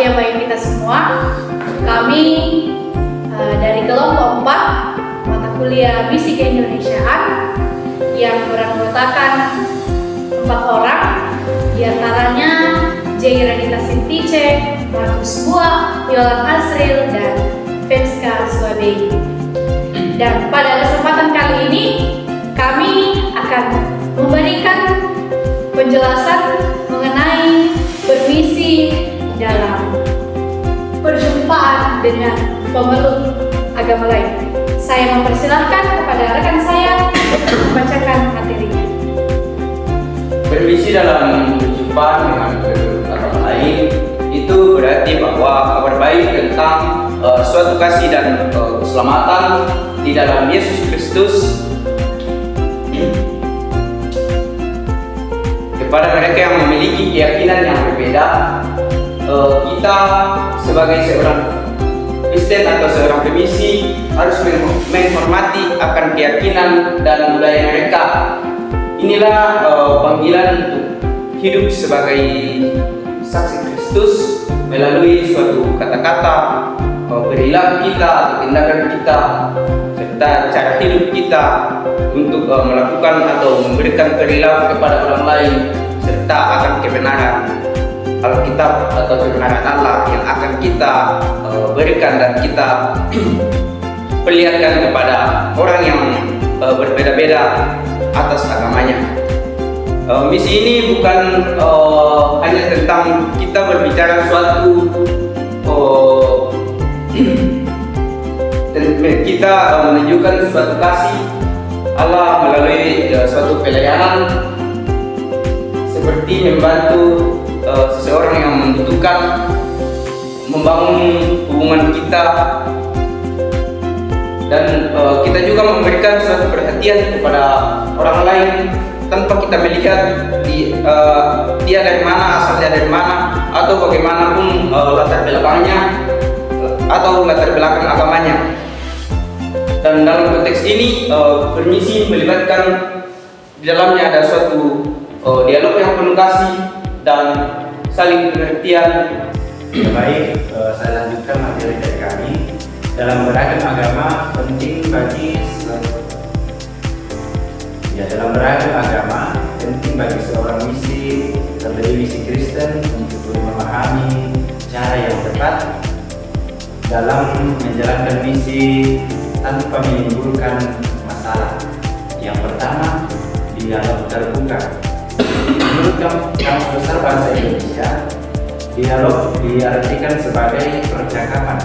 yang baik kita semua. Kami dari kelompok 4 mata kuliah Misi Keindonesiaan yang beranggotakan 4 orang, diantaranya J. Radita Sintice, Markus Bua, Yolan Azril, dan Fenska Swabei. Dan pada kesempatan kali ini kami akan memberikan penjelasan mengenai bermisi dalam perjumpaan dengan pemeluk agama lain. Saya mempersilahkan kepada rekan saya untuk membacakan materinya. Bermisi dalam perjumpaan dengan pemeluk agama lain itu berarti bahwa kabar baik tentang suatu kasih dan keselamatan di dalam Yesus Kristus kepada mereka yang memiliki keyakinan yang berbeda. Kita sebagai seorang Kristen atau seorang permisi harus menghormati akan keyakinan dan budaya mereka. Inilah panggilan untuk hidup sebagai saksi Kristus melalui suatu kata-kata, perilaku kita atau tindakan kita, serta cara hidup kita untuk melakukan atau memberikan perilaku kepada orang lain, serta akan kebenaran Alkitab atau kebenaran Allah yang akan kita berikan dan kita perlihatkan kepada orang yang berbeda-beda atas agamanya. Misi ini bukan hanya tentang kita berbicara suatu kita menunjukkan suatu kasih Allah melalui suatu pelayanan seperti membantu seseorang yang membutuhkan, membangun hubungan kita, dan kita juga memberikan suatu perhatian kepada orang lain tanpa kita melihat dia dari mana, asalnya dari mana, atau bagaimanapun latar belakangnya atau latar belakang agamanya. Dan dalam konteks ini permisi melibatkan di dalamnya ada suatu dialog yang penuh kasih dan saling pengertian. Baik, saya lanjutkan materi dari kami. Dalam beragam agama penting bagi seorang misi, terlebih misi Kristen, untuk memahami cara yang tepat dalam menjalankan misi tanpa menimbulkan masalah. Yang pertama, dialog terbuka. Menurut Kamus Besar Bahasa Indonesia, dialog diartikan sebagai percakapan,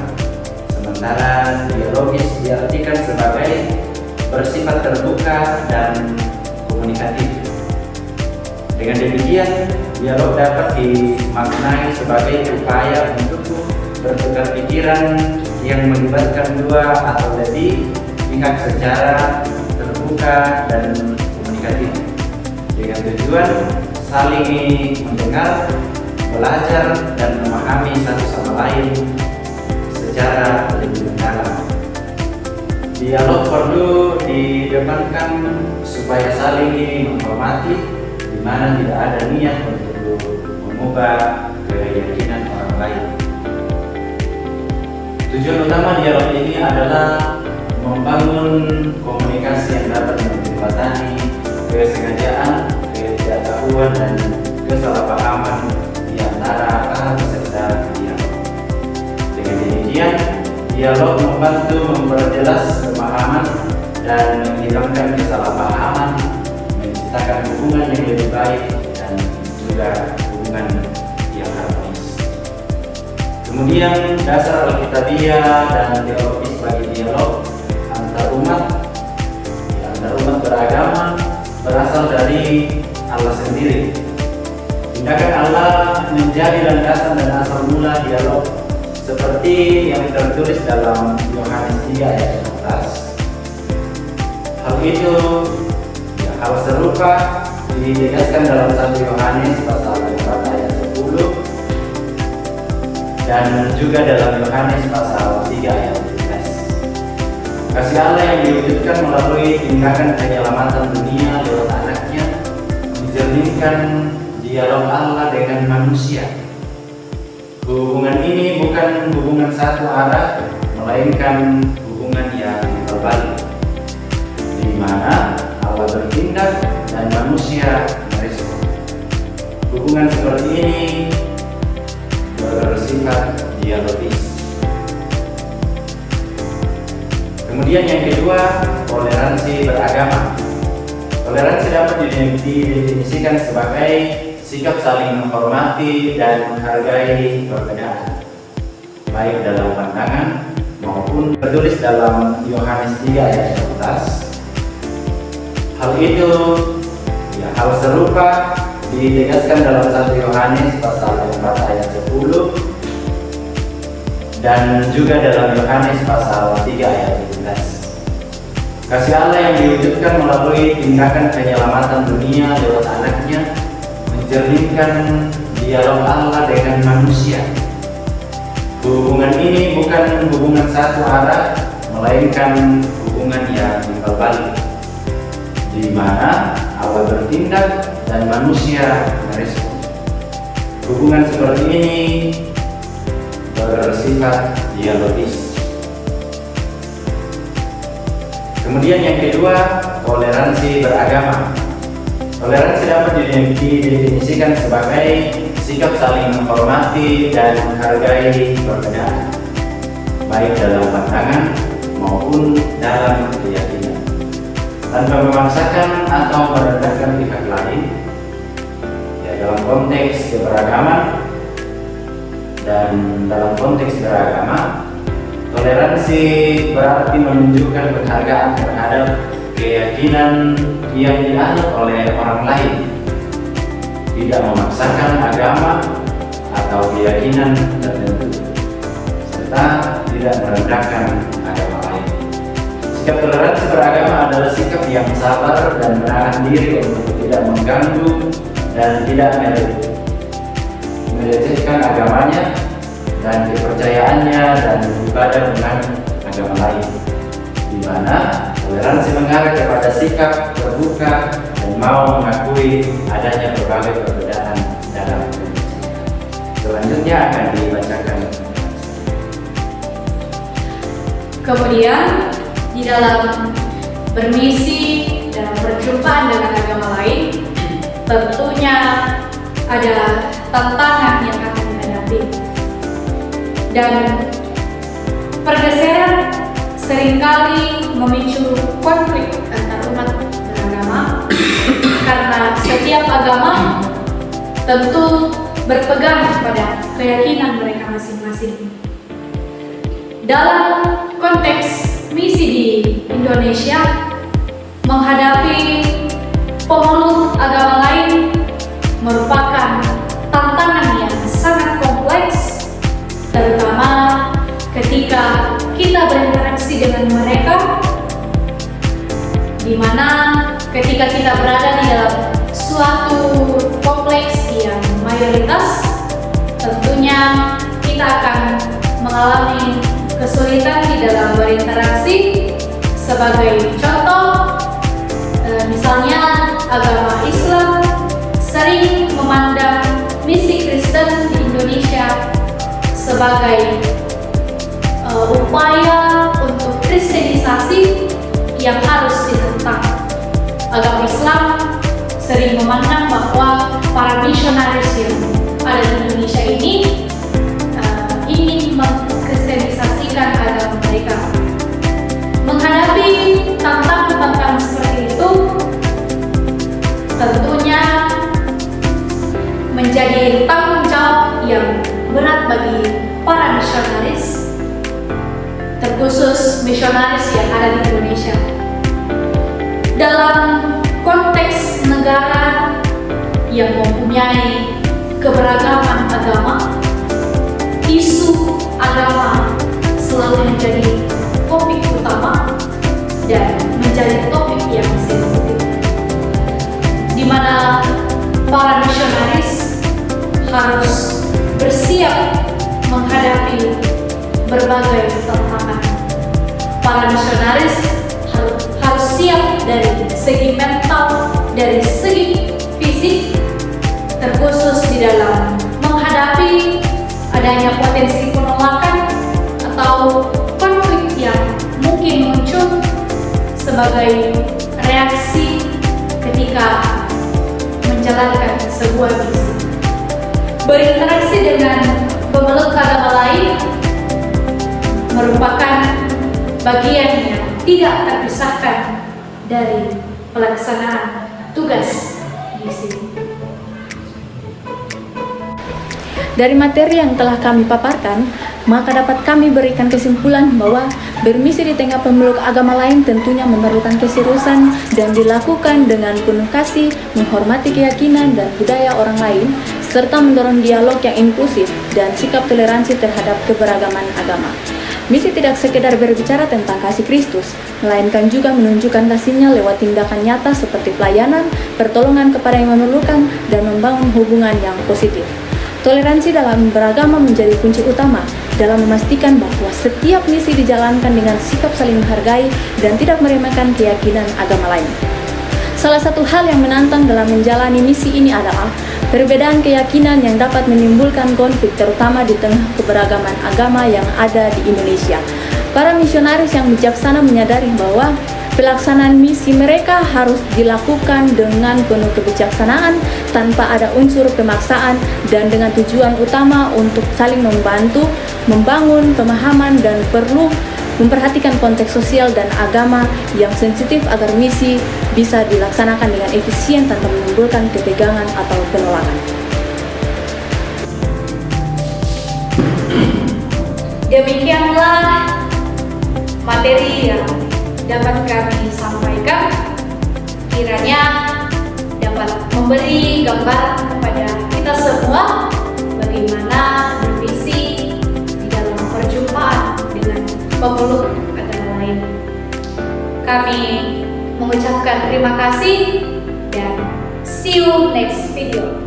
sementara dialogis diartikan sebagai bersifat terbuka dan komunikatif. Dengan demikian, dialog dapat dimaknai sebagai upaya untuk bertukar pikiran yang melibatkan dua atau lebih pihak secara terbuka dan komunikatif, dengan tujuan saling mendengar, belajar, dan memahami satu sama lain secara lebih mendalam. Dialog perlu didepankan supaya saling menghormati, di mana tidak ada niat untuk mengubah keyakinan orang lain. Tujuan utama dialog ini adalah membangun komunikasi yang dapat menjembatani kesengajaan, ketidaktahuan, dan kesalahpahaman di antara para peserta dialog. Dengan demikian, dialog membantu memperjelas pemahaman dan menghilangkan kesalahpahaman, menciptakan hubungan yang lebih baik dan juga hubungan yang harmonis. Kemudian dasar Alkitabiah dan teologis bagi dialog antar umat beragama berasal dari Allah sendiri. Tindakan Allah menjadi landasan dan asal mula dialog, seperti yang tertulis dalam Yohanes 3 ayat 16. Hal serupa dijelaskan dalam 1 Yohanes pasal 4 ayat 10 dan juga dalam Yohanes pasal 3 ayat 17. Kasih Allah yang diwujudkan melalui tindakan penyelamatan dunia lewat anaknya menjernihkan dialog Allah dengan manusia. Hubungan ini bukan hubungan satu arah, melainkan hubungan yang berbalik, di mana Allah bertindak dan manusia merespon. Hubungan seperti ini bersifat dialogis. Kemudian yang kedua, toleransi beragama. Toleransi dapat didefinisikan sebagai sikap saling menghormati dan menghargai perbedaan, baik dalam pandangan maupun tertulis dalam Yohanes 3 ayat 11. Hal itu, hal serupa ditegaskan dalam 1 Yohanes pasal 4 ayat 10 dan juga dalam Yohanes pasal 3 ayat 17. Kasih Allah yang diwujudkan melalui tindakan penyelamatan dunia lewat anaknya mencerminkan dialog Allah dengan manusia. Hubungan ini bukan hubungan satu arah, melainkan hubungan yang berbalik, di mana Allah bertindak dan manusia merespon. Hubungan seperti ini bersifat dialogis. Kemudian yang kedua, toleransi beragama. Toleransi dapat didefinisikan sebagai sikap saling menghormati dan menghargai perbedaan, baik dalam pandangan maupun dalam keyakinan, tanpa memaksakan atau merendahkan pihak lain. Dalam konteks keberagaman dan dalam konteks beragama, toleransi berarti menunjukkan penghargaan terhadap keyakinan yang dianut oleh orang lain, tidak memaksakan agama atau keyakinan tertentu, serta tidak merendahkan agama lain. Sikap toleransi beragama adalah sikap yang sabar dan menahan diri untuk tidak mengganggu dan tidak melecehkan agamanya dan kepercayaannya dan ibadah dengan agama lain, di mana toleransi mengarah kepada sikap terbuka dan mau mengakui adanya berbagai perbedaan dalam kepercayaan. Selanjutnya akan dibacakan. Kemudian di dalam bermisi dalam perjumpaan dengan agama lain, tentunya ada tantangan yang akan dihadapi. Dan pergeseran seringkali memicu konflik antar umat beragama karena setiap agama tentu berpegang pada keyakinan mereka masing-masing. Dalam konteks misi di Indonesia, menghadapi pemeluk agama lain merupakan tantangan yang sangat kompleks, terutama ketika kita berinteraksi dengan mereka, di mana ketika kita berada di dalam suatu kompleks yang mayoritas, tentunya kita akan mengalami kesulitan di dalam berinteraksi. Sebagai contoh, misalnya agama Islam sering memandang misi Kristen di Indonesia sebagai upaya untuk kristenisasi yang harus ditentang. Agama Islam sering memandang bahwa para misionaris yang ada di Indonesia ini ingin mengkristenisasikan agama mereka. Menghadapi tantangan seperti itu tentunya menjadi tanggung jawab yang berat bagi para misionaris, terkhusus misionaris yang ada di Indonesia. Dalam konteks negara yang mempunyai keberagaman agama, isu agama selalu menjadi topik utama dan menjadi topik yang sensitif, di mana para misionaris harus bersiap menghadapi berbagai tantangan. Para misionaris harus siap dari segi mental, dari segi fisik, terkhusus di dalam menghadapi adanya adanya potensi penolakan atau konflik yang mungkin muncul sebagai reaksi ketika menjalankan sebuah misi. Berinteraksi dengan pemeluk agama lain merupakan bagian yang tidak terpisahkan dari pelaksanaan tugas misi. Dari materi yang telah kami paparkan, maka dapat kami berikan kesimpulan bahwa bermisi di tengah pemeluk agama lain tentunya memerlukan keseriusan dan dilakukan dengan penuh kasih, menghormati keyakinan dan budaya orang lain, serta mendorong dialog yang inklusif dan sikap toleransi terhadap keberagaman agama. Misi tidak sekedar berbicara tentang kasih Kristus, melainkan juga menunjukkan kasihnya lewat tindakan nyata seperti pelayanan, pertolongan kepada yang memerlukan, dan membangun hubungan yang positif. Toleransi dalam beragama menjadi kunci utama dalam memastikan bahwa setiap misi dijalankan dengan sikap saling menghargai dan tidak meremehkan keyakinan agama lain. Salah satu hal yang menantang dalam menjalani misi ini adalah perbedaan keyakinan yang dapat menimbulkan konflik, terutama di tengah keberagaman agama yang ada di Indonesia. Para misionaris yang bijaksana menyadari bahwa pelaksanaan misi mereka harus dilakukan dengan penuh kebijaksanaan, tanpa ada unsur pemaksaan, dan dengan tujuan utama untuk saling membantu, membangun pemahaman, dan perlu memperhatikan konteks sosial dan agama yang sensitif agar misi bisa dilaksanakan dengan efisien tanpa menimbulkan ketegangan atau penolakan. Demikianlah materi yang dapat kami sampaikan, kiranya dapat memberi gambaran kepada kita semua bagaimana bermisi di dalam perjumpaan dengan pemeluk agama lain. Kami mengucapkan terima kasih dan see you next video.